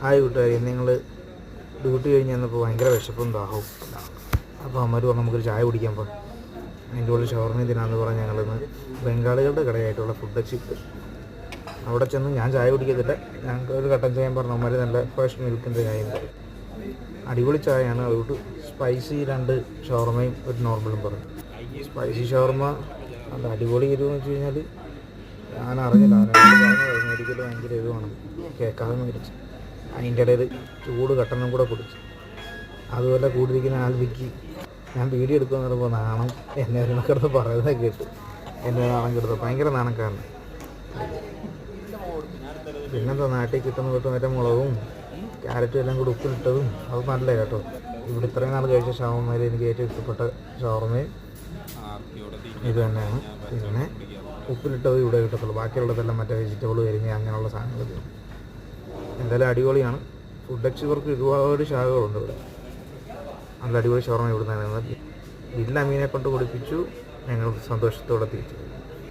Hi കൂട്ടുകാരി, നിങ്ങൾ duty കഴിഞ്ഞ് വന്നപ്പോൾ ഭയങ്കര വിശപ്പും ദാഹവും. അപ്പോൾ അമ്മ പറഞ്ഞു നമുക്കൊരു ചായ കുടിക്കാൻ പോകും. അതിൻ്റെ ഉള്ളിൽ ഷവർമ തിന്നാന്ന് പറഞ്ഞ് ഞങ്ങളിന്ന് ബംഗാളികളുടെ കടയായിട്ടുള്ള ഫുഡ് എക്സിറ്റ് അവിടെ ചെന്ന് ഞാൻ ചായ കുടിക്കത്തില്ല, ഞങ്ങൾക്ക് ഒരു കട്ടൻ ചായ പറഞ്ഞു. അമ്മ നല്ല ഫ്രഷ് മിൽക്കിൻ്റെ ചായ അടിപൊളി ചായയാണ്. അതുകൊണ്ട് സ്പൈസി 2 ഷവർമയും ഒരു നോർമലും പറഞ്ഞു. സ്പൈസി ഷവർമ അത് അടിപൊളി എരിവെന്ന് വെച്ച് കഴിഞ്ഞാൽ ഞാൻ അറിഞ്ഞില്ല, മേടിക്കൽ ഭയങ്കര എരിവാണ്, കേൾക്കാതെ മേടിച്ച് അതിൻ്റെ ഇടയിൽ ചൂട് കട്ടനും കൂടെ കുടിച്ച്. അതുപോലെ കൂടിയിരിക്കുന്ന ആൽവിക്ക് ഞാൻ വീഡിയോ എടുക്കുമെന്ന് പറയുമ്പോൾ നാണം എന്നെ കിടന്ന് പറയുന്നത് കേട്ട് എന്നെ നാണം കിടത്ത് ഭയങ്കര നാണക്കാരൻ. പിന്നെന്താ നാട്ടിൽ കിട്ടുന്ന മറ്റേ മുളകും ക്യാരറ്റും എല്ലാം കൂടി ഉപ്പിലിട്ടതും അത് നല്ല കേട്ടോ. ഇവിടെ ഇത്രയും നാൾ കഴിച്ച ഷവർമയിൽ എനിക്ക് ഏറ്റവും ഇഷ്ടപ്പെട്ട ഷവർമയും ഇത് തന്നെയാണ്. പിന്നെ ഉപ്പിലിട്ടത് ഇവിടെ കിട്ടത്തുള്ളൂ, ബാക്കിയുള്ളതെല്ലാം മറ്റേ വെജിറ്റബിൾ കരിഞ്ഞ് അങ്ങനെയുള്ള സാധനങ്ങൾ. എന്തായാലും അടിപൊളിയാണ്. ഫുഡ് എക്സിവർക്ക് ഒരുപാട് ശാഖകളുണ്ട് ഇവിടെ. നല്ല അടിപൊളി ഷവർമ ഇവിടെ നിന്നാണ്. ബില്ല് അമീനെ കൊണ്ട് കുടിപ്പിച്ചു, ഞങ്ങൾ സന്തോഷത്തോടെ തിരിച്ചു.